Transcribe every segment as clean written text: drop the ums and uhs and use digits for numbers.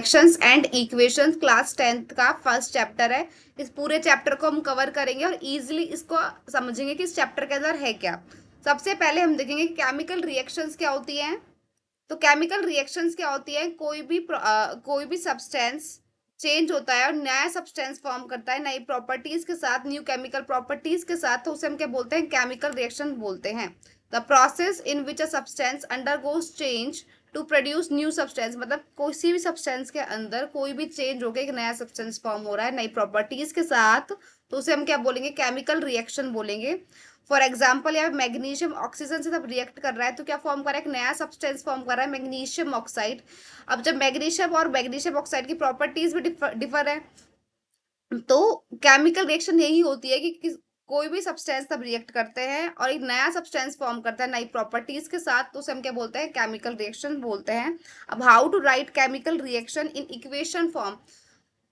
Reactions and equations class 10th का first chapter है। इस पूरे चैप्टर को हम कवर करेंगे और इजीली इसको समझेंगे कि इस चैप्टर के अंदर है क्या। सबसे पहले हम देखेंगे कि केमिकल रिएक्शंस क्या होती हैं। तो केमिकल रिएक्शंस क्या होती है, कोई भी सब्सटेंस चेंज होता है और नया सब्सटेंस फॉर्म करता है नई प्रॉपर्टीज के साथ, न्यू केमिकल प्रॉपर्टीज के साथ, तो उसे हम क्या बोलते हैं, केमिकल रिएक्शन बोलते हैं। The process in which a substance undergoes change to produce new substance, मतलब किसी भी सब्सटेंस के अंदर कोई भी चेंज हो गया, एक नया सब्सटेंस फॉर्म हो रहा है नई प्रॉपर्टीज के साथ, तो उसे हम क्या बोलेंगे, केमिकल रिएक्शन बोलेंगे। फॉर एग्जाम्पल यहाँ पे मैग्नीशियम ऑक्सीजन से जब रिएक्ट कर रहा है तो क्या फॉर्म कर रहा है, एक नया सब्सटेंस फॉर्म कर रहा है, मैग्नीशियम ऑक्साइड। अब जब मैग्नीशियम और मैग्नीशियम ऑक्साइड की प्रॉपर्टीज भी डिफर है, तो केमिकल रिएक्शन यही होती है कि कोई भी सब्सटेंस तब रिएक्ट करते हैं और एक नया सब्सटेंस फॉर्म करता है नई प्रॉपर्टीज के साथ, तो उसे हम क्या बोलते हैं, केमिकल रिएक्शन बोलते हैं। अब how to write chemical reaction in equation form,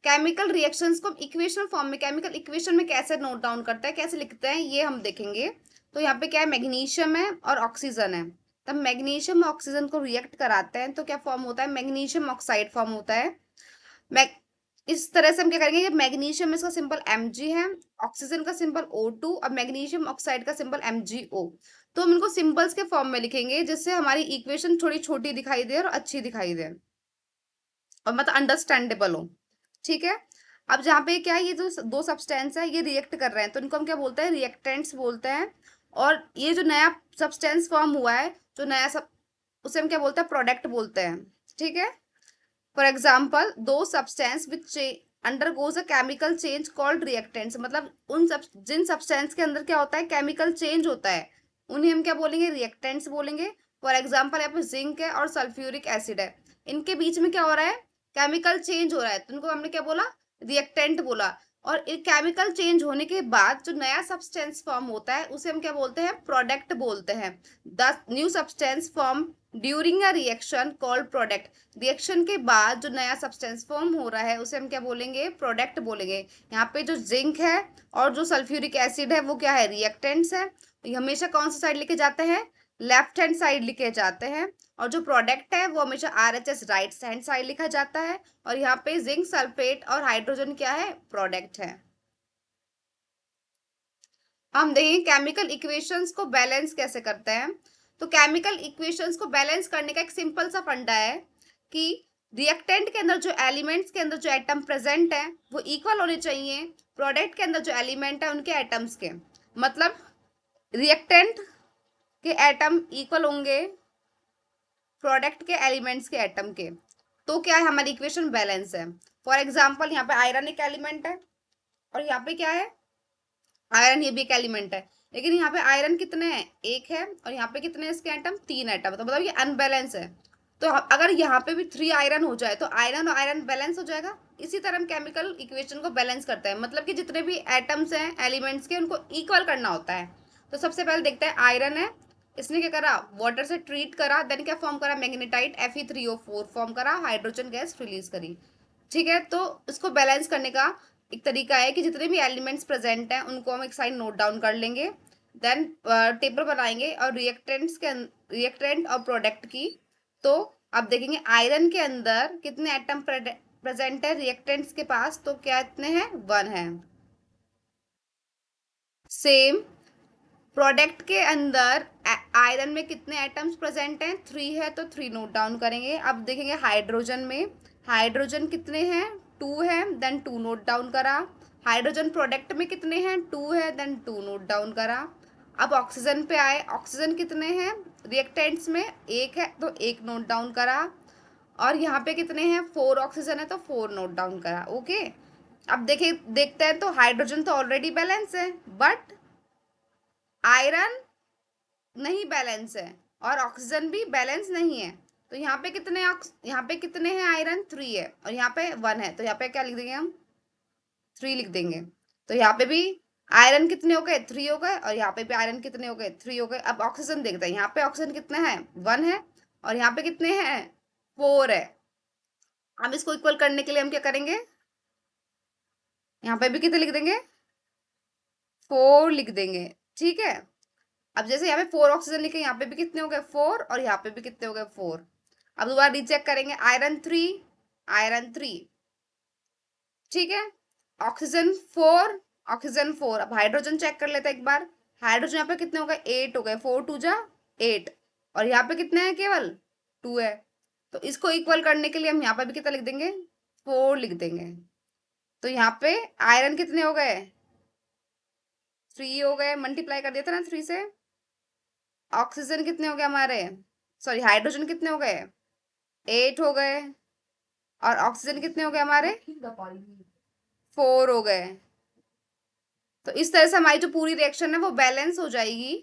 chemical reactions को इक्वेशन फॉर्म में, केमिकल इक्वेशन में कैसे नोट डाउन करता है, कैसे लिखते हैं, ये हम देखेंगे। तो यहाँ पे क्या है, मैग्नीशियम है और ऑक्सीजन है। तब मैग्नीशियम ऑक्सीजन को रिएक्ट कराते हैं तो क्या फॉर्म होता है, मैग्नीशियम ऑक्साइड फॉर्म होता है। मैग इस तरह से हम क्या करेंगे, मैग्नीशियम इसका सिंबल Mg है, ऑक्सीजन का सिंबल O2 और मैग्नीशियम ऑक्साइड का सिंबल MgO। तो हम इनको सिंबल्स के फॉर्म में लिखेंगे जिससे हमारी इक्वेशन थोड़ी छोटी दिखाई दे और अच्छी दिखाई दे और मतलब अंडरस्टैंडेबल हो। ठीक है। अब जहाँ पे क्या है, ये जो दो सब्सटेंस है ये रिएक्ट कर रहे हैं तो इनको हम क्या बोलते हैं, रिएक्टेंट्स बोलते हैं। और ये जो नया सब्सटेंस फॉर्म हुआ है, जो नया सब, उसे हम क्या बोलते हैं, प्रोडक्ट बोलते हैं। ठीक है। फॉर एग्जाम्पल दो substance which undergoes a chemical change called reactants, मतलब उन सब जिन सब्सटेंस के अंदर क्या होता है, केमिकल चेंज होता है, उन्हें हम क्या बोलेंगे, रिएक्टेंट्स बोलेंगे। फॉर एग्जाम्पल यहाँ पे जिंक है और सल्फ्यूरिक एसिड है, इनके बीच में क्या हो रहा है, केमिकल चेंज हो रहा है, तो इनको हमने क्या बोला, रिएक्टेंट बोला। और केमिकल चेंज होने के बाद जो नया सब्सटेंस फॉर्म होता है उसे हम क्या बोलते हैं, प्रोडक्ट बोलते हैं। The new substance form during a reaction called product, reaction के बाद जो नया सब्सटेंस फॉर्म हो रहा है उसे हम क्या बोलेंगे, प्रोडक्ट बोलेंगे। यहाँ पे जो जिंक है और जो सल्फ्यूरिक एसिड है वो क्या है, रिएक्टेंट्स है। ये हमेशा कौन सा साइड लेके जाते हैं, लेफ्ट हैंड साइड लिखे जाते हैं। और जो प्रोडक्ट है वो हमेशा RHS राइट हैंड साइड लिखा जाता है। और यहाँ पे जिंक सल्फेट और हाइड्रोजन क्या है, प्रोडक्ट है। हम देखें केमिकल इक्वेशंस को बैलेंस कैसे करते हैं। तो केमिकल इक्वेशंस को बैलेंस करने का एक सिंपल सा फंडा है कि रिएक्टेंट के अंदर जो एलिमेंट्स के अंदर जो एटम प्रेजेंट है वो इक्वल होने चाहिए प्रोडक्ट के अंदर जो एलिमेंट है उनके एटम्स के। मतलब रिएक्टेंट के एटम इक्वल होंगे प्रोडक्ट के एलिमेंट्स के एटम के, तो क्या है, हमारी इक्वेशन बैलेंस है। फॉर एग्जाम्पल यहाँ पे आयरन एक एलिमेंट है और यहाँ पे क्या है, आयरन ये भी एक एलिमेंट है। लेकिन यहाँ पे आयरन कितने हैं, एक है, और यहाँ पे कितने हैं इसके एटम, तीन एटम, तो मतलब ये अनबैलेंस है। तो अगर यहाँ पे भी 3 आयरन हो जाए तो आयरन और आयरन बैलेंस हो जाएगा। इसी तरह हम केमिकल इक्वेशन को बैलेंस करते हैं, मतलब कि जितने भी एटम्स हैं एलिमेंट्स के उनको इक्वल करना होता है। तो सबसे पहले देखते हैं, आयरन है, इसने क्या करा, वाटर से ट्रीट करा, देन क्या फॉर्म करा, मैग्नेटाइट Fe3O4 फॉर्म करा, हाइड्रोजन गैस रिलीज करी। ठीक है। तो इसको बैलेंस करने का एक तरीका है कि जितने भी एलिमेंट्स प्रेजेंट हैं उनको हम एक साइड नोट डाउन कर लेंगे, देन टेबल बनाएंगे और रिएक्टेंट और प्रोडक्ट की। तो आप देखेंगे आयरन के अंदर कितने एटम प्रेजेंट है रिएक्टेंट्स के पास, तो क्या इतने हैं, 1 है। सेम प्रोडक्ट के अंदर आयरन में कितने एटम्स प्रेजेंट हैं, 3 है, तो 3 नोट डाउन करेंगे। अब देखेंगे हाइड्रोजन में, हाइड्रोजन कितने हैं, 2 है, देन 2 नोट डाउन करा। हाइड्रोजन प्रोडक्ट में कितने हैं, 2 है, देन 2 नोट डाउन करा। अब ऑक्सीजन पे आए, ऑक्सीजन कितने हैं रिएक्टेंट्स में, 1 है, तो 1 नोट डाउन करा। और यहाँ पे कितने हैं, 4 ऑक्सीजन है, तो 4 नोट डाउन करा। ओके। अब देखिए, देखते हैं, तो हाइड्रोजन तो ऑलरेडी बैलेंस है, बट आयरन नहीं बैलेंस है और ऑक्सीजन भी बैलेंस नहीं है। तो यहाँ पे कितने हैं आयरन, 3 है, और यहाँ पे 1 है, तो यहाँ पे क्या लिख देंगे हम, 3 लिख देंगे। तो यहाँ पे भी आयरन कितने हो गए, 3 हो गए, और यहाँ पे भी आयरन कितने हो गए, 3 हो गए। अब ऑक्सीजन देखते हैं, यहाँ पे ऑक्सीजन कितना है, 1 है, और यहाँ पे कितने हैं, 4 है। अब इसको इक्वल करने के लिए हम क्या करेंगे, यहाँ पे भी कितने लिख देंगे, 4 लिख देंगे। ठीक है। अब जैसे यहाँ पे 4 ऑक्सीजन लिखे, यहाँ पे भी कितने हो गए, 4, और यहाँ पे भी कितने हो गए, 4। अब दोबारा रीचेक करेंगे, आयरन 3, आयरन 3, ठीक है। Oxygen 4, oxygen 4। अब हाइड्रोजन चेक कर लेते हैं एक बार। हाइड्रोजन यहाँ पे कितने हो गए, 8 हो गए, 4 2 जा 8, और यहाँ पे कितने हैं, केवल 2 है। तो इसको इक्वल करने के लिए हम यहाँ पे भी कितना लिख देंगे, 4 लिख देंगे। तो यहाँ पे आयरन कितने हो गए, 3 हो गए, मल्टीप्लाई कर दिया था ना 3 से। ऑक्सीजन कितने हो गए हमारे, सॉरी हाइड्रोजन कितने हो गए, 8 हो गए, और ऑक्सीजन कितने हो गए हमारे, 4 हो गए। तो इस तरह से हमारी जो पूरी रिएक्शन है वो बैलेंस हो जाएगी।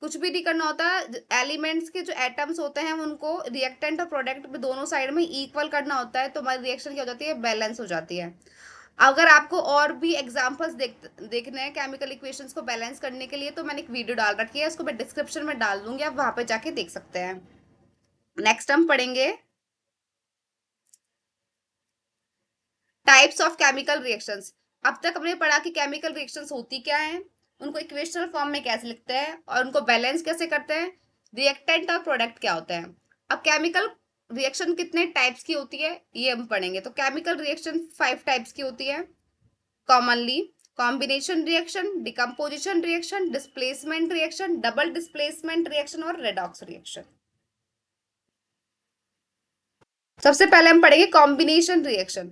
कुछ भी नहीं करना होता, एलिमेंट्स के जो एटम्स होते हैं उनको रिएक्टेंट और प्रोडक्ट में दोनों साइड में इक्वल करना होता है, तो हमारी रिएक्शन क्या हो जाती है, बैलेंस हो जाती है। अगर आपको और भी एग्जांपल्स देखने हैं केमिकल इक्वेशंस को बैलेंस करने के लिए, तो मैंने एक वीडियो डाल रखी है, उसको मैं डिस्क्रिप्शन में डाल दूंगी, आप वहां पे जाके देख सकते हैं। नेक्स्ट हम पढ़ेंगे टाइप्स ऑफ केमिकल रिएक्शंस। अब तक हमने पढ़ा कि केमिकल रिएक्शंस होती क्या है, उनको इक्वेशनल फॉर्म में कैसे लिखते हैं, और उनको बैलेंस कैसे करते हैं, रिएक्टेंट और प्रोडक्ट क्या होते हैं। अब केमिकल रिएक्शन कितने टाइप्स की होती है ये हम पढ़ेंगे। तो केमिकल रिएक्शन 5 टाइप्स की होती है commonly: combination reaction, decomposition reaction, displacement reaction, double displacement reaction और रेडॉक्स रिएक्शन। सबसे पहले हम पढ़ेंगे कॉम्बिनेशन रिएक्शन।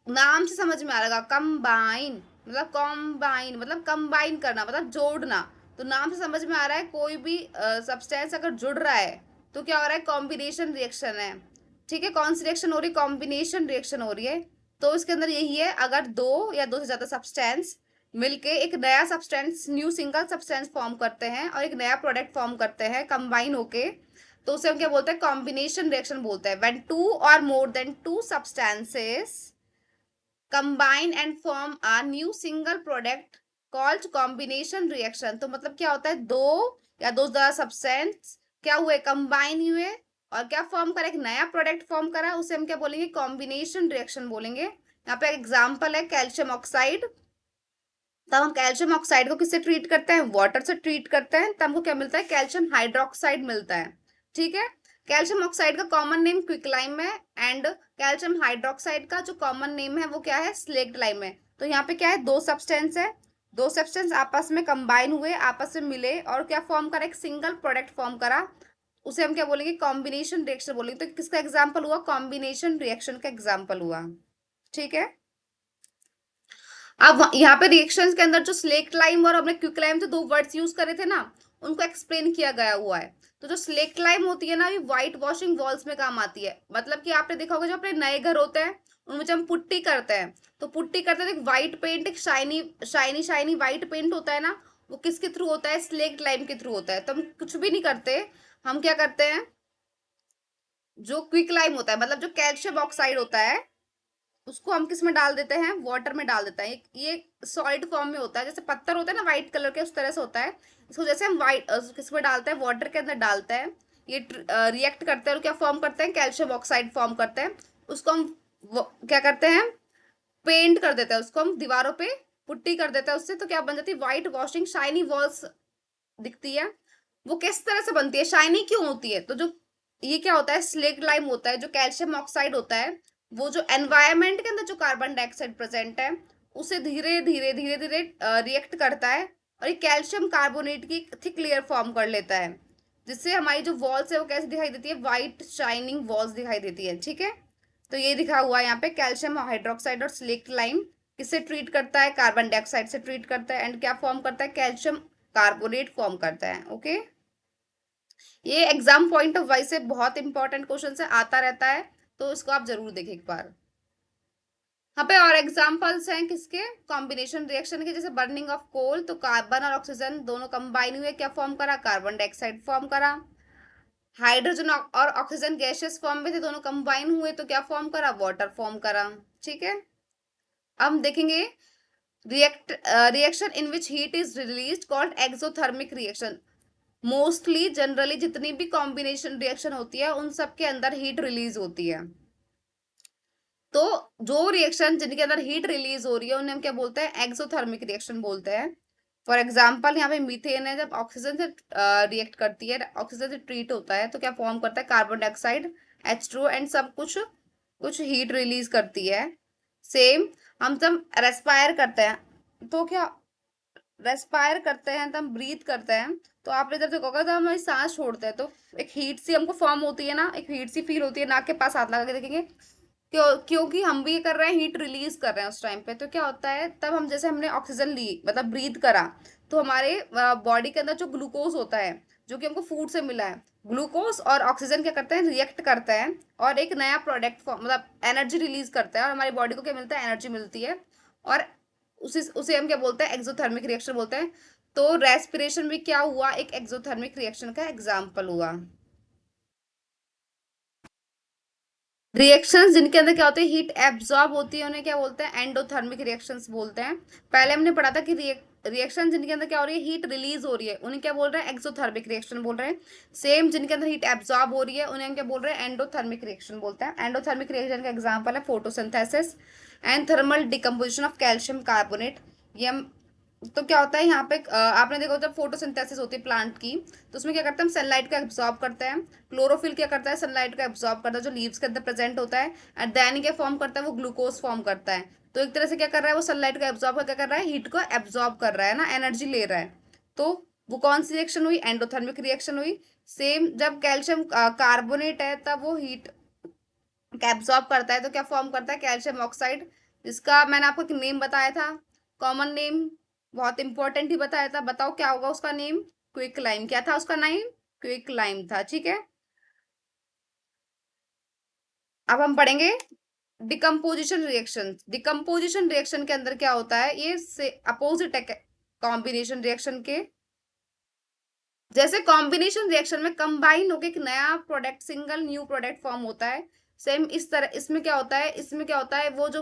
नाम से समझ में आ रहा, कंबाइन मतलब कॉम्बाइन मतलब कंबाइन करना मतलब जोड़ना। तो नाम से समझ में आ रहा है कोई भी सब्सटेंस अगर जुड़ रहा है तो क्या हो रहा है, कॉम्बिनेशन रिएक्शन है, ठीक है। कौन सी रिएक्शन हो रही है, कॉम्बिनेशन रिएक्शन हो रही है। तो इसके अंदर यही है, अगर दो या दो से ज्यादा सब्सटेंस मिलके एक नया substance, new single substance form करते हैं और एक नया प्रोडक्ट फॉर्म करते हैं कंबाइन होके, तो उसे हम क्या बोलते हैं, कॉम्बिनेशन रिएक्शन बोलते हैं। व्हेन टू और more than to substances combine and form a new single product called combination reaction। तो मतलब क्या होता है, दो या दो ज्यादा सब्सटेंस क्या हुए, कंबाइन हुए और क्या फॉर्म करा, एक नया प्रोडक्ट फॉर्म करा, उसे हम क्या बोलेंगे, कॉम्बिनेशन रिएक्शन बोलेंगे। यहाँ पे एग्जांपल है कैल्शियम ऑक्साइड। तब हम कैल्शियम ऑक्साइड को किससे ट्रीट करते हैं, वाटर से ट्रीट करते हैं, तब हमको क्या मिलता है, कैल्शियम हाइड्रोक्साइड मिलता है, ठीक है। कैल्शियम ऑक्साइड का कॉमन नेम क्विकलाइम है, एंड कैल्शियम हाइड्रोक्साइड का जो कॉमन नेम है वो क्या है, स्लेक्ट लाइम है। तो यहाँ पे क्या है, दो सब्सटेंस है, दो सब्सटेंस आपस में कंबाइन हुए, आपस में मिले और क्या फॉर्म करा, एक सिंगल प्रोडक्ट फॉर्म करा, उसे हम क्या बोलेंगे, कॉम्बिनेशन रिएक्शन बोलेंगे। तो किसका एग्जाम्पल हुआ, कॉम्बिनेशन रिएक्शन का एग्जाम्पल हुआ, ठीक है। अब यहाँ पे रिएक्शंस के अंदर जो स्लेक्ट लाइम और हमने क्विक लाइम, जो दो वर्ड्स यूज करे थे ना, उनको एक्सप्लेन किया गया हुआ है। तो जो स्लेक्ट लाइम होती है ना, ये व्हाइट वॉशिंग वॉल्स में काम आती है। मतलब कि आपने देखा होगा जो अपने नए घर होते हैं उनमें जब हम पुट्टी करते हैं, तो पुट्टी करते हैं तो एक व्हाइट पेंट, एक shiny shiny shiny white paint होता है ना, वो किसके थ्रू होता है, स्लेक्ट लाइम के थ्रू होता है। तो हम कुछ भी नहीं करते, हम क्या करते हैं, जो क्विक लाइम होता है मतलब जो कैल्शियम ऑक्साइड होता है, उसको हम किस में डाल देते हैं, वाटर में डाल देते हैं। ये सॉलिड फॉर्म में होता है, जैसे पत्थर होता है ना व्हाइट कलर के, उस तरह से होता है। इसको जैसे हम व्हाइट किस में डालते हैं, वाटर के अंदर डालते हैं, ये रिएक्ट करते हैं और क्या फॉर्म करते हैं, कैल्शियम ऑक्साइड फॉर्म करते हैं। उसको हम क्या करते हैं, पेंट कर देते हैं, उसको हम दीवारों पे पुट्टी कर देते हैं उससे, तो क्या बन जाती है, व्हाइट वॉशिंग शाइनी वॉल्स दिखती है। वो किस तरह से बनती है, शाइनी क्यों होती है, तो जो ये क्या होता है, स्लेग लाइम होता है, जो कैल्शियम ऑक्साइड होता है, वो जो एनवायरमेंट के अंदर जो कार्बन डाइऑक्साइड प्रेजेंट है उसे धीरे धीरे रिएक्ट करता है और ये कैल्शियम कार्बोनेट की थिक लेयर फॉर्म कर लेता है, जिससे हमारी जो वॉल्स है वो कैसे दिखाई देती है, व्हाइट शाइनिंग वॉल्स दिखाई देती है, ठीक है। तो ये दिखा हुआ है यहाँ पे, कैल्शियम हाइड्रोक्साइड और स्लेक्ट लाइम किससे ट्रीट करता है, कार्बन डाइऑक्साइड से ट्रीट करता है, एंड क्या फॉर्म करता है, कैल्शियम कार्बोनेट फॉर्म करता है, ओके। ये एग्जाम पॉइंट ऑफ वाइज से बहुत इंपॉर्टेंट क्वेश्चन से आता रहता है, तो इसको आप जरूर देखें एक बार। यहाँ पे और एग्जांपल्स हैं किसके, कॉम्बिनेशन रिएक्शन के, जैसे बर्निंग ऑफ कोल, तो कार्बन और ऑक्सीजन दोनों कंबाइन हुए, क्या फॉर्म करा, कार्बन डाइऑक्साइड फॉर्म करा। हाइड्रोजन और ऑक्सीजन गैसेस फॉर्म में थे, दोनों कंबाइन हुए तो क्या फॉर्म करा, वाटर फॉर्म करा, ठीक है। अब हम देखेंगे reaction in which heat is release called exothermic reaction. Mostly generally जितनी भी कॉम्बिनेशन रिएक्शन होती है उन सब के अंदर हीट रिलीज होती है। तो जो रिएक्शन जिनके अंदर हीट रिलीज हो रही है उन्हें हम क्या बोलते हैं, एक्सोथर्मिक रिएक्शन बोलते हैं। फॉर एग्जाम्पल यहाँ पे मीथेन है, जब ऑक्सीजन से रिएक्ट करती है, ऑक्सीजन से ट्रीट होता है, तो क्या फॉर्म करता है, कार्बन डाइऑक्साइड H2 एंड सब कुछ कुछ हीट रिलीज करती है। सेम हम जब रेस्पायर करते हैं तो क्या, रेस्पायर करते हैं तो हम ब्रीथ करते हैं, तो आपने जब देखा होगा जब हम सांस छोड़ते हैं तो एक हीट सी हमको फॉर्म होती है ना, एक हीट सी फील होती है, नाक के पास हाथ लगा के देखेंगे, क्योंकि हम भी ये कर रहे हैं, हीट रिलीज कर रहे हैं उस टाइम पे। तो क्या होता है तब हम, जैसे हमने ऑक्सीजन ली मतलब ब्रीथ करा, तो हमारे बॉडी के अंदर जो ग्लूकोज होता है जो कि हमको फूड से मिला है, ग्लूकोज और ऑक्सीजन क्या करते हैं, रिएक्ट करते हैं और एक नया प्रोडक्ट मतलब एनर्जी रिलीज करता है, और हमारी बॉडी को क्या मिलता है, एनर्जी मिलती है। और उसे हम क्या बोलते हैं, एक्सोथर्मिक रिएक्शन बोलते हैं। तो रेस्पिरेशन भी क्या हुआ, एक एक्सोथर्मिक रिएक्शन का एग्जाम्पल हुआ। रिएक्शंस जिनके अंदर क्या होते हैं, हीट एब्जॉर्ब होती है, उन्हें क्या बोलते हैं, एंडोथर्मिक रिएक्शंस बोलते हैं। पहले हमने पढ़ा था कि रिएक्शन जिनके अंदर क्या हो रही है, हीट रिलीज हो रही है, उन्हें क्या बोल रहे हैं, एक्सोथर्मिक रिएक्शन बोल रहे हैं। सेम जिनके अंदर हीट एब्जॉर्ब हो रही है उन्हें हम क्या बोल रहे हैं, एंडोथर्मिक रिएक्शन बोलते हैं। एंडोथर्मिक रिएक्शन का एग्जाम्पल है photosynthesis and thermal decomposition of calcium carbonate. ये हम, तो क्या होता है यहाँ पे आपने देखा जब फोटोसिंथेसिस होती है प्लांट की, तो उसमें क्या करते हैं, हम सनलाइट को एब्जॉर्ब करते हैं। क्लोरोफिल क्या करता है, सनलाइट को एब्जॉर्ब करता है, जो लीव्स के अंदर प्रेजेंट होता है, एंड देन क्या फॉर्म करता है, वो ग्लूकोज फॉर्म करता है। तो एक तरह से क्या कर रहा है, वो सनलाइट को एब्जॉर्ब कर क्या कर रहा है, हीट को एब्जॉर्ब कर रहा है ना, एनर्जी ले रहा है। तो वो कौन सी रिएक्शन हुई, एंडोथर्मिक रिएक्शन हुई। सेम जब कैल्शियम कार्बोनेट है तब वो हीट एब्जॉर्ब करता है, तो क्या फॉर्म करता है, कैल्शियम ऑक्साइड, जिसका मैंने आपको एक नेम बताया था, कॉमन नेम, बहुत इंपॉर्टेंट ही बताया था। बताओ क्या होगा उसका नेम, क्विक लाइम। क्या था उसका नेम, क्विक लाइम था, ठीक है। अब हम पढ़ेंगे डिकम्पोजिशन रिएक्शन। डिकम्पोजिशन रिएक्शन के अंदर क्या होता है, ये से अपोजिट है कॉम्बिनेशन रिएक्शन के। जैसे कॉम्बिनेशन रिएक्शन में कंबाइन होकर एक नया product, single new product form होता है, सेम इस तरह इसमें क्या होता है, इसमें क्या होता है, वो जो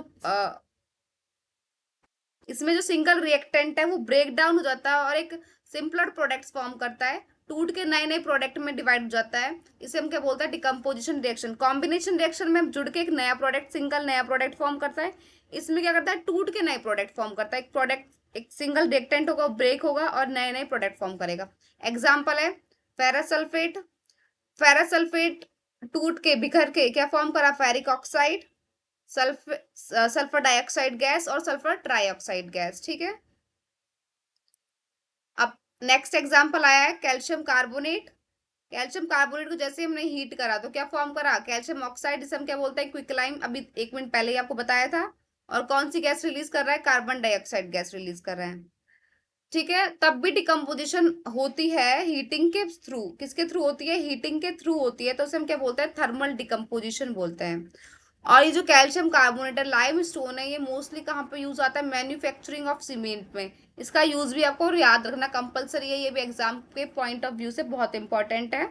इसमें जो सिंगल रिएक्टेंट है वो ब्रेक डाउन हो जाता है और एक सिंपलर प्रोडक्ट्स फॉर्म करता है, टूट के नए नए प्रोडक्ट में डिवाइड हो जाता है। इसे हम क्या बोलते हैं, डिकम्पोजिशन रिएक्शन। कॉम्बिनेशन रिएक्शन में हम जुड़ के एक नया प्रोडक्ट, सिंगल नया प्रोडक्ट फॉर्म करता है। इसमें क्या करता है, टूट के नए प्रोडक्ट फॉर्म करता है, एक प्रोडक्ट, एक सिंगल रिएक्टेंट होगा, ब्रेक होगा और नए नए प्रोडक्ट फॉर्म करेगा। एग्जाम्पल है फेरस सल्फेट। फेरस सल्फेट टूट के बिखर के क्या फॉर्म करा, ferric oxide, sulphur dioxide gas और सल्फर ट्राइऑक्साइड गैस, ठीक है। अब नेक्स्ट एग्जांपल आया है कैल्शियम कार्बोनेट। कैल्शियम कार्बोनेट को जैसे हमने हीट करा तो क्या फॉर्म करा, कैल्शियम ऑक्साइड, जिसे हम क्या बोलते हैं, क्विकलाइम। अभी 1 मिनट पहले ही आपको बताया था। और कौन सी गैस रिलीज कर रहा है, कार्बन डाइऑक्साइड गैस रिलीज कर रहा है, ठीक है। तब भी डिकम्पोजिशन होती है हीटिंग के थ्रू। किसके थ्रू होती है, हीटिंग के थ्रू होती है, तो उसे हम क्या बोलते हैं, थर्मल डिकम्पोजिशन बोलते हैं। और ये जो कैल्शियम कार्बोनेट है, लाइम स्टोन है, ये मोस्टली कहाँ पे यूज आता है, मैन्युफैक्चरिंग ऑफ सीमेंट में। इसका यूज भी आपको याद रखना कंपलसरी है, ये भी एग्जाम के पॉइंट ऑफ व्यू से बहुत इंपॉर्टेंट है।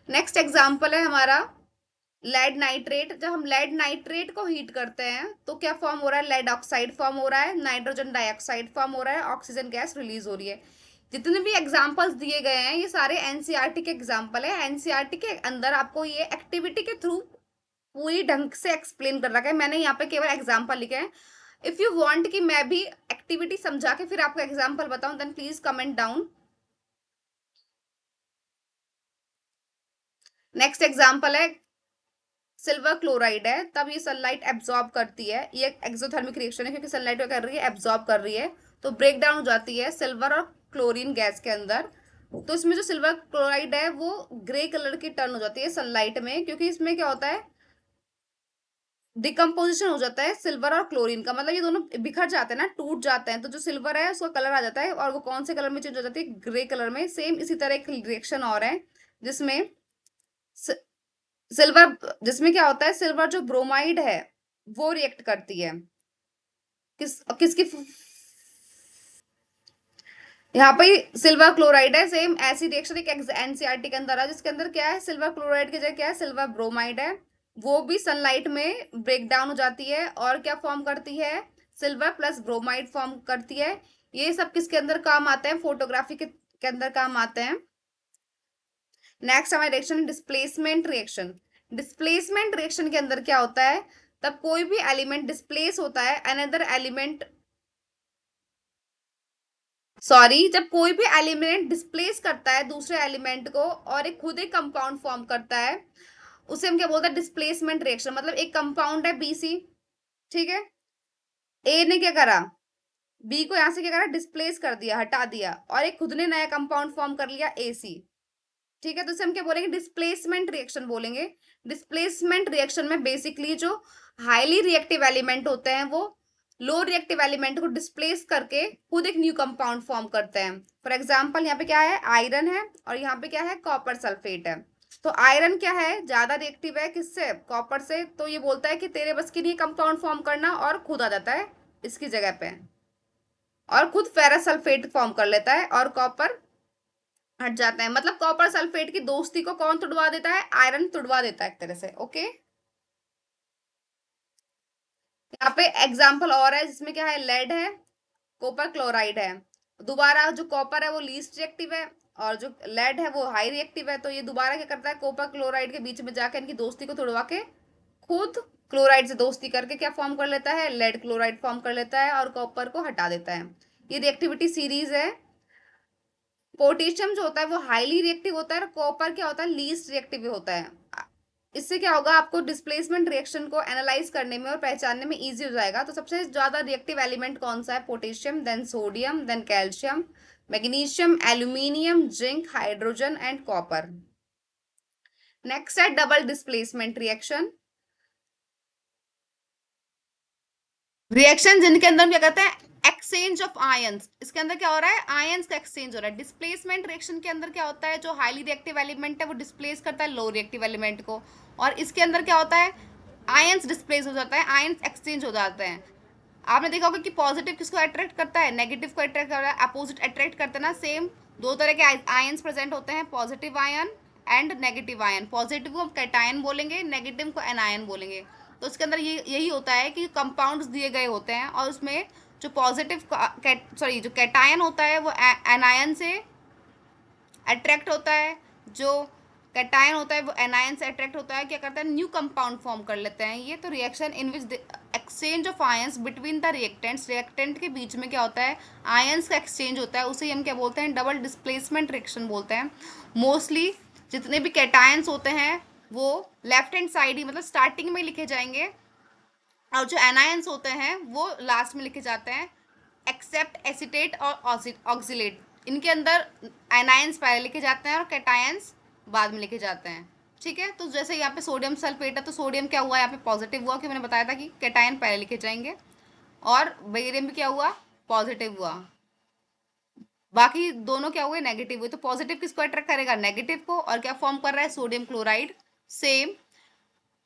नेक्स्ट एग्जाम्पल है हमारा लेड नाइट्रेट। जब हम लेड नाइट्रेट को हीट करते हैं तो क्या फॉर्म हो रहा है, लेड ऑक्साइड फॉर्म हो रहा है, नाइट्रोजन डाइऑक्साइड फॉर्म हो रहा है, ऑक्सीजन गैस रिलीज हो रही है। जितने भी एग्जाम्पल्स दिए गए हैं ये सारे एनसीईआरटी के एग्जाम्पल है। एनसीईआरटी के अंदर आपको ये एक्टिविटी के थ्रू पूरी ढंग से एक्सप्लेन कर रखा है। मैंने यहाँ पे केवल एग्जाम्पल लिखे हैं। इफ यू वांट कि मैं भी एक्टिविटी समझा के फिर आपको एग्जाम्पल बताऊं, then please comment down. Next example है सिल्वर क्लोराइड है। तब ये सनलाइट एब्जॉर्ब करती है, ये एक्सोथर्मिक रिएक्शन है क्योंकि सनलाइट क्या कर रही है, एब्जॉर्ब कर रही है, तो ब्रेक डाउन हो जाती है सिल्वर और क्लोरीन गैस के अंदर। तो इसमें जो सिल्वर क्लोराइड है वो ग्रे कलर की टर्न हो जाती है सनलाइट में, क्योंकि इसमें क्या होता है, डिकम्पोजिशन हो जाता है सिल्वर और क्लोरीन का, मतलब ये दोनों बिखर जाते हैं ना, टूट जाते हैं, तो जो सिल्वर है उसका कलर आ जाता है और वो कौन से कलर में चेंज हो जाती है, ग्रे कलर में। सेम इसी तरह एक रिएक्शन और है जिसमें सिल्वर, जिसमें क्या होता है, सिल्वर जो ब्रोमाइड है वो रिएक्ट करती है किसकी, यहाँ पे सिल्वर क्लोराइड है। सेम ऐसी रिएक्शन एक एनसीईआरटी के अंदर है जिसके अंदर क्या है, सिल्वर क्लोराइड की जगह क्या है, सिल्वर ब्रोमाइड है। वो भी सनलाइट में ब्रेक डाउन हो जाती है और क्या फॉर्म करती है, सिल्वर प्लस ब्रोमाइड फॉर्म करती है। ये सब किसके अंदर काम आते हैं, फोटोग्राफी के अंदर काम आते हैं। नेक्स्ट हमारे reaction displacement reaction. Displacement reaction के अंदर क्या होता है, तब कोई भी एलिमेंट डिस्प्लेस होता है अनदर एलिमेंट, सॉरी, जब कोई भी एलिमेंट डिस्प्लेस करता है दूसरे एलिमेंट को और एक खुद एक कंपाउंड फॉर्म करता है, उसे हम क्या बोलते हैं, डिस्प्लेसमेंट रिएक्शन। मतलब एक कंपाउंड है BC, ठीक है, ए ने क्या करा, बी को यहां से क्या करा, डिस्प्लेस कर दिया, हटा दिया, और एक खुद ने नया कंपाउंड फॉर्म कर लिया AC, ठीक है। तो इसे हम क्या बोलेंगे, डिस्प्लेसमेंट रिएक्शन बोलेंगे। डिस्प्लेसमेंट रिएक्शन में बेसिकली जो हाईली रिएक्टिव एलिमेंट होते हैं वो लो रिएक्टिव एलिमेंट को डिस्प्लेस करके खुद एक न्यू कंपाउंड फॉर्म करते हैं। फॉर एग्जांपल यहाँ पे क्या है, आयरन है, और यहाँ पे क्या है, कॉपर सल्फेट है। तो आयरन क्या है, ज्यादा रिएक्टिव है किससे, कॉपर से, तो ये बोलता है कि तेरे बस की नहीं कंपाउंड फॉर्म करना, और खुद आ जाता है इसकी जगह पे, और खुद फेरस सल्फेट फॉर्म कर लेता है, और कॉपर हट जाता है। मतलब कॉपर सल्फेट की दोस्ती को कौन तुड़वा देता है, आयरन तुड़वा देता है एक तरह से। ओके, यहाँ पे एग्जाम्पल और है जिसमें क्या है, लेड है, कॉपर क्लोराइड है। दोबारा जो कॉपर है वो लीस्ट रिएक्टिव है, और जो लेड है वो हाई रिएक्टिव है। तो ये दोबारा क्या करता है, कॉपर क्लोराइड के बीच में जाकर इनकी दोस्ती को तोड़वा के खुद क्लोराइड से दोस्ती करके क्या फॉर्म कर लेता है, लेड क्लोराइड फॉर्म कर लेता है, और कॉपर को हटा देता है। ये रिएक्टिविटी सीरीज है। पोटेशियम जो होता है वो हाईली रिएक्टिव होता है, और कॉपर क्या होता है, लीस्ट रिएक्टिव होता है। इससे क्या होगा, आपको डिस्प्लेसमेंट रिएक्शन को एनालाइज करने में और पहचानने में इजी हो जाएगा। तो सबसे ज्यादा रिएक्टिव एलिमेंट कौन सा है, potassium, then sodium, then calcium, magnesium, aluminium, zinc, hydrogen and copper. Next है डबल डिस्प्लेसमेंट रिएक्शन। रिएक्शन जिनके अंदर हम क्या करते हैं, एक्सचेंज ऑफ आयंस। इसके अंदर क्या हो रहा है, आयंस का एक्सचेंज हो रहा है। डिस्प्लेसमेंट रिएक्शन के अंदर क्या होता है, जो हाईली रिएक्टिव एलिमेंट है वो डिस्प्लेस करता है लो रिएक्टिव एलिमेंट को, और इसके अंदर क्या होता है, आयंस डिस्प्लेस हो जाता है, आयंस एक्सचेंज हो जाते हैं। आपने देखा होगा कि पॉजिटिव किसको अट्रैक्ट करता है, नेगेटिव को अट्रैक्ट कर रहा है, अपोजिट अट्रैक्ट करते हैं ना। सेम दो तरह के आयंस प्रेजेंट होते हैं, positive ion and negative ion. Positive को हम कैटायन बोलेंगे, नेगेटिव को एनायन बोलेंगे। तो इसके अंदर ये यही होता है कि कंपाउंड्स दिए गए होते हैं, और उसमें जो पॉजिटिव सॉरी जो कैटायन होता है वो एनायन से अट्रैक्ट होता है, जो कैटायन होता है वो एनायन से अट्रैक्ट होता है, क्या करता है, न्यू कंपाउंड फॉर्म कर लेते हैं। ये तो reaction in which exchange of ions between the reactants, reactant के बीच में क्या होता है, आयंस का एक्सचेंज होता है, उसे हम क्या बोलते हैं, डबल डिस्प्लेसमेंट रिएक्शन बोलते हैं। मोस्टली जितने भी कैटायंस होते हैं वो लेफ्ट हैंड साइड ही, मतलब स्टार्टिंग में लिखे जाएंगे, और जो एनायंस होते हैं वो लास्ट में लिखे जाते हैं, एक्सेप्ट एसिटेट और ऑक्सिलेट। इनके अंदर एनायंस पहले लिखे जाते हैं और कैटायंस बाद में लिखे जाते हैं। ठीक है, तो जैसे यहाँ पे सोडियम सल्फेट है, तो सोडियम क्या हुआ, यहाँ पे पॉजिटिव हुआ, कि मैंने बताया था कि कैटायन पहले लिखे जाएंगे, और बेरियम भी क्या हुआ, पॉजिटिव हुआ। बाकी दोनों क्या हुए, नेगेटिव हुए। तो पॉजिटिव किसको अट्रैक्ट करेगा, नेगेटिव को, और क्या फॉर्म कर रहा है, सोडियम क्लोराइड। सेम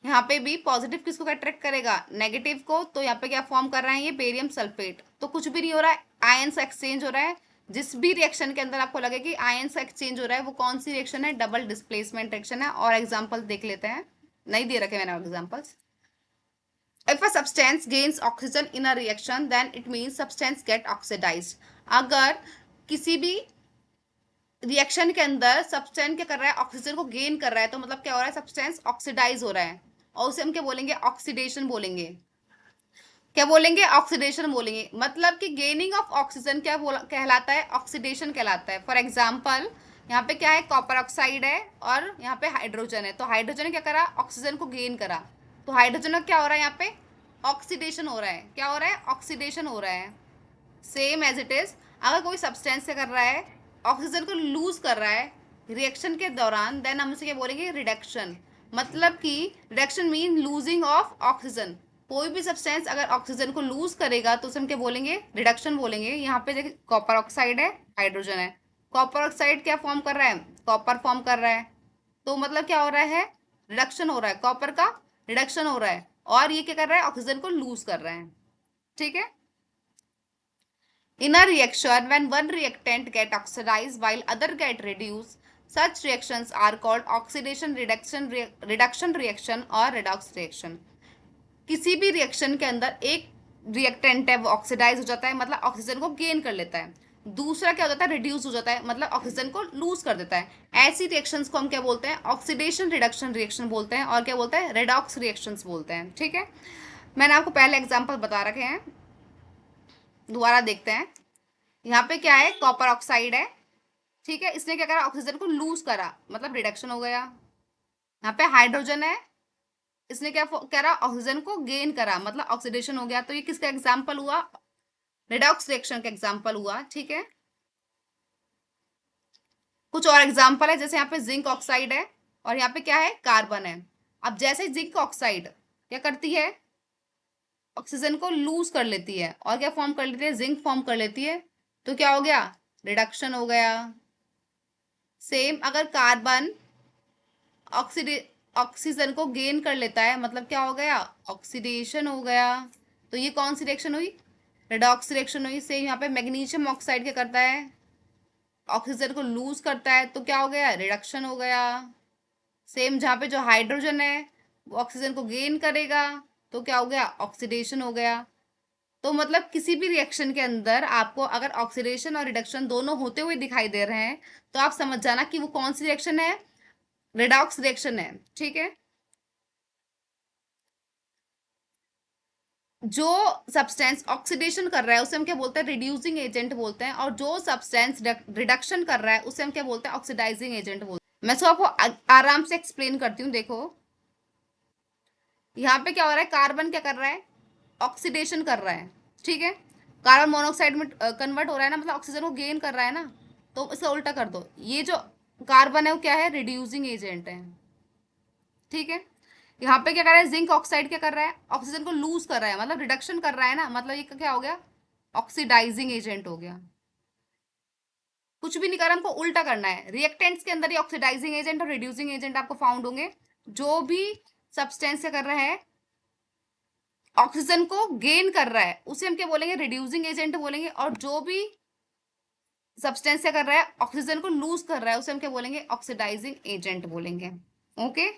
यहाँ पे भी पॉजिटिव किसको अट्रैक्ट करेगा, नेगेटिव को, तो यहाँ पे क्या फॉर्म कर रहे हैं, ये बेरियम सल्फेट। तो कुछ भी नहीं हो रहा है, आयंस एक्सचेंज हो रहा है। जिस भी रिएक्शन के अंदर आपको लगे कि आयंस एक्सचेंज हो रहा है, वो कौन सी रिएक्शन है, डबल डिस्प्लेसमेंट रिएक्शन है। और एग्जाम्पल देख लेते हैं, नहीं दे रखे मैंने examples. If a substance gains oxygen in a reaction, then it means substance get oxidized. अगर किसी भी रिएक्शन के अंदर सब्सटेंस क्या कर रहा है, ऑक्सीजन को गेन कर रहा है, तो मतलब क्या हो रहा है, सब्सटेंस ऑक्सीडाइज हो रहा है, और उसे हम क्या बोलेंगे, ऑक्सीडेशन बोलेंगे। क्या बोलेंगे, ऑक्सीडेशन बोलेंगे। मतलब कि गेनिंग ऑफ ऑक्सीजन क्या कहलाता है, ऑक्सीडेशन कहलाता है। फॉर एग्जाम्पल यहाँ पे क्या है, कॉपर ऑक्साइड है, और यहाँ पे हाइड्रोजन है। तो हाइड्रोजन ने क्या करा, ऑक्सीजन को गेन करा, तो हाइड्रोजन का क्या हो रहा है, यहाँ पे ऑक्सीडेशन हो रहा है। क्या हो रहा है, ऑक्सीडेशन हो रहा है। सेम एज इट इज, अगर कोई सब्सटेंस क्या कर रहा है, ऑक्सीजन को लूज कर रहा है रिएक्शन के दौरान, देन हम उसे क्या बोलेंगे, रिडक्शन। मतलब कि reduction mean losing of oxygen. कोई भी सब्सटेंस अगर ऑक्सीजन को लूज करेगा तो उसे हम क्या बोलेंगे, रिडक्शन बोलेंगे। यहाँ पे देखिए कॉपर ऑक्साइड है, हाइड्रोजन है। कॉपर ऑक्साइड क्या फॉर्म कर रहा है, कॉपर फॉर्म कर रहा है, तो मतलब क्या हो रहा है, रिडक्शन हो रहा है, कॉपर का रिडक्शन हो रहा है, और ये क्या कर रहा है, ऑक्सीजन को लूज कर रहा है। ठीक है, in a reaction, when one reactant get oxidized while other get reduced, such reactions are called oxidation reduction reaction or redox reaction. किसी भी रिएक्शन के अंदर एक रिएक्टेंट है वो ऑक्सीडाइज हो जाता है, मतलब ऑक्सीजन को गेन कर लेता है। दूसरा क्या हो जाता है, रिड्यूस हो जाता है, मतलब ऑक्सीजन को लूज कर देता है। ऐसी रिएक्शंस को हम क्या बोलते हैं, ऑक्सीडेशन रिडक्शन रिएक्शन बोलते हैं, और क्या बोलते हैं, रेडॉक्स रिएक्शंस बोलते हैं। ठीक है, मैंने आपको पहले एग्जांपल बता रखे हैं, दोबारा देखते हैं। यहाँ पे क्या है, कॉपर ऑक्साइड है, ठीक है, इसने क्या करा, ऑक्सीजन को लूज करा, मतलब रिडक्शन हो गया। यहाँ पे हाइड्रोजन है, इसने क्या कह रहा, ऑक्सीजन को गेन करा, मतलब ऑक्सीडेशन हो गया। तो ये किसका एग्जाम्पल हुआ, रिडॉक्स रिएक्शन का एग्जाम्पल हुआ, ठीक है। कुछ और एग्जाम्पल है, जैसे यहाँ पे जिंक ऑक्साइड है और यहाँ पे क्या है, कार्बन है। अब जैसे जिंक ऑक्साइड क्या करती है, ऑक्सीजन को लूज कर लेती है और क्या फॉर्म कर लेती है, जिंक फॉर्म कर लेती है। तो क्या हो गया, रिडक्शन हो गया। सेम अगर कार्बन ऑक्सीडे ऑक्सीजन को गेन कर लेता है, मतलब क्या हो गया, ऑक्सीडेशन हो गया। तो ये कौन सी रिएक्शन हुई, रेडॉक्स रिएक्शन हुई। सेम यहाँ पे मैग्नीशियम ऑक्साइड क्या करता है, ऑक्सीजन को लूज करता है, तो क्या हो गया, रिडक्शन हो गया। सेम जहाँ पे जो हाइड्रोजन है वो ऑक्सीजन को गेन करेगा, तो क्या हो गया, ऑक्सीडेशन हो गया। तो मतलब किसी भी रिएक्शन के अंदर आपको अगर ऑक्सीडेशन और रिडक्शन दोनों होते हुए दिखाई दे रहे हैं, तो आप समझ जाना कि वो कौन सी रिएक्शन है, रेडॉक्स रिएक्शन है, ठीक है। जो सब्सटेंस ऑक्सीडेशन कर रहा है उसे हम क्या बोलते हैं, रिड्यूसिंग एजेंट बोलते हैं, और जो सब्सटेंस रिडक्शन कर रहा है उसे हम क्या बोलते हैं, ऑक्सीडाइजिंग एजेंट बोलते हैं। मैं इसको आपको आराम से एक्सप्लेन करती हूँ, देखो। यहाँ पे क्या हो रहा है, कार्बन क्या कर रहा है, ऑक्सीडेशन कर रहा है, ठीक है। कार्बन मोनोऑक्साइड में कन्वर्ट हो रहा है ना, मतलब ऑक्सीजन को गेन कर रहा है ना। तो इसका उल्टा कर दो, ये जो कार्बन है वो क्या है, रिड्यूसिंग एजेंट है, ठीक है। यहाँ पे क्या कर रहा है, जिंक ऑक्साइड क्या कर रहा है, ऑक्सीजन को लूज कर रहा है, मतलब रिडक्शन कर रहा है ना, मतलब ये क्या हो गया, ऑक्सीडाइजिंग एजेंट हो गया। कुछ भी नहीं कर, हमको उल्टा करना है। रिएक्टेंट्स के अंदर ही ऑक्सीडाइजिंग एजेंट और रिड्यूसिंग एजेंट आपको फाउंड होंगे। जो भी सब्सटेंस क्या कर रहा है, ऑक्सीजन को गेन कर रहा है, उसे हम क्या बोलेंगे, रिड्यूसिंग एजेंट बोलेंगे। और जो भी सब्सटेंस क्या कर रहा है, ऑक्सीजन को लूज कर रहा है, उसे हम क्या बोलेंगे, ऑक्सीडाइजिंग एजेंट बोलेंगे। ओके।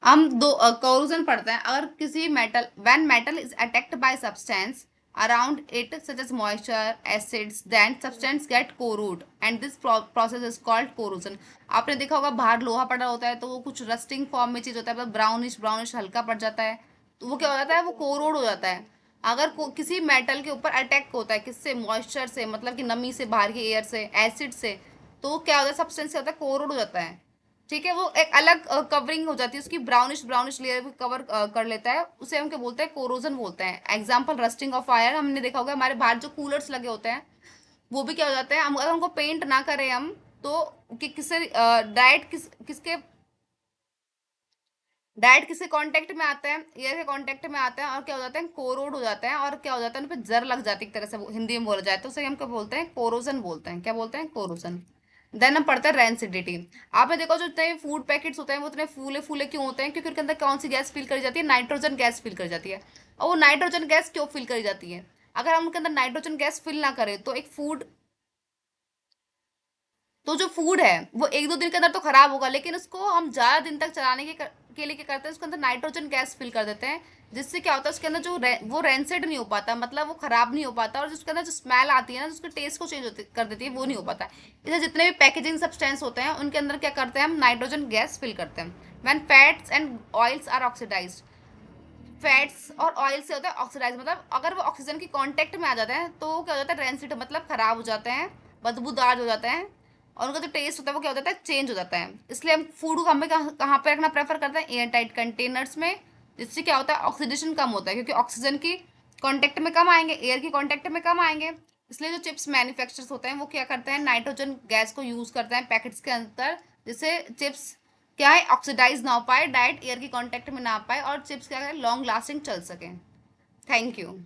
हम दो कोरोजन पढ़ते हैं। अगर किसी metal, when metal is attacked by substance around it such as moisture acids, then substance get corroded and this process is called corrosion. आपने देखा होगा बाहर लोहा पड़ा होता है तो वो कुछ रस्टिंग फॉर्म में चीज होता है, मतलब ब्राउनिश ब्राउनिश हल्का पड़ जाता है, तो वो क्या हो जाता है, वो कोरोड हो जाता है। अगर किसी मेटल के ऊपर अटैक होता है, किससे, मॉइस्चर से, मतलब कि नमी से, बाहर की एयर से, एसिड से, तो क्या होता है, सब्सटेंस क्या होता है, कोरोड हो जाता है, ठीक है। वो एक अलग कवरिंग हो जाती है उसकी, ब्राउनिश ब्राउनिश लेयर को कवर कर लेता है, उसे हम क्या बोलते हैं, कोरोजन बोलते हैं। एग्जाम्पल रस्टिंग ऑफ आयरन, हमने देखा होगा हमारे बाहर जो कूलर्स लगे होते हैं वो भी क्या हो जाता है, हम अगर उनको पेंट ना करें हम, तो किससे डायरेक्ट किसके डायरेक्ट किसके कांटेक्ट में आते हैं, एयर के कांटेक्ट में आते हैं, और क्या हो जाता है, कोरोड हो जाता है, और क्या हो जाता है, उन पर जर लग जाती है, एक तरह से हिंदी में बोला जाए तो उसे हम क्या बोलते हैं, कोरोजन बोलते हैं। क्या बोलते हैं, कोरोजन। देन हम पढ़ते हैं रेंसिडिटी। आपने देखो जो इतने फूड पैकेट्स होते हैं वो इतने फूले फूले क्यों होते हैं, क्योंकि उनके अंदर कौन सी गैस फिल करी जाती है, नाइट्रोजन गैस फिल करी जाती है। और वो नाइट्रोजन गैस क्यों फिल करी जाती है, अगर हम उनके अंदर नाइट्रोजन गैस फिल ना करें तो एक फूड, तो जो फूड है वो एक दो दिन के अंदर तो खराब होगा, लेकिन उसको हम ज्यादा दिन तक चलाने के लिए क्या करते हैं, उसके अंदर नाइट्रोजन गैस फिल कर देते हैं, जिससे क्या होता है, उसके अंदर जो वो रेंसिड नहीं हो पाता, मतलब वो खराब नहीं हो पाता, और उसके अंदर जो स्मेल आती है ना, जिसके टेस्ट को चेंज कर देती है, वो नहीं हो पाता। इसलिए जितने भी पैकेजिंग सब्सटेंस होते हैं उनके अंदर क्या करते हैं, हम नाइट्रोजन गैस फिल करते हैं। When fats and oils are oxidised, fats और ऑयल से होता है ऑक्सीडाइज, मतलब अगर वो ऑक्सीजन की कांटेक्ट में आ जाते हैं तो क्या हो जाता है, रेंसिड, मतलब खराब हो जाते हैं, बदबूदार हो जाते हैं, और उनका जो टेस्ट होता है वो क्या हो जाता है, चेंज हो जाता है। इसलिए हम फूड को हमें कहाँ पे रखना प्रेफर करते हैं, एयर टाइट कंटेनर्स में, जिससे क्या होता है, ऑक्सीडेशन कम होता है, क्योंकि ऑक्सीजन की कांटेक्ट में कम आएंगे, एयर की कांटेक्ट में कम आएंगे। इसलिए जो चिप्स मैन्युफैक्चरर्स होते हैं वो क्या करते हैं, नाइट्रोजन गैस को यूज करते हैं पैकेट्स के अंदर, जिससे चिप्स क्या है, ऑक्सीडाइज ना हो पाए, डायरेक्ट एयर की कांटेक्ट में ना आ पाए, और चिप्स क्या है, लॉन्ग लास्टिंग चल सके। Thank you.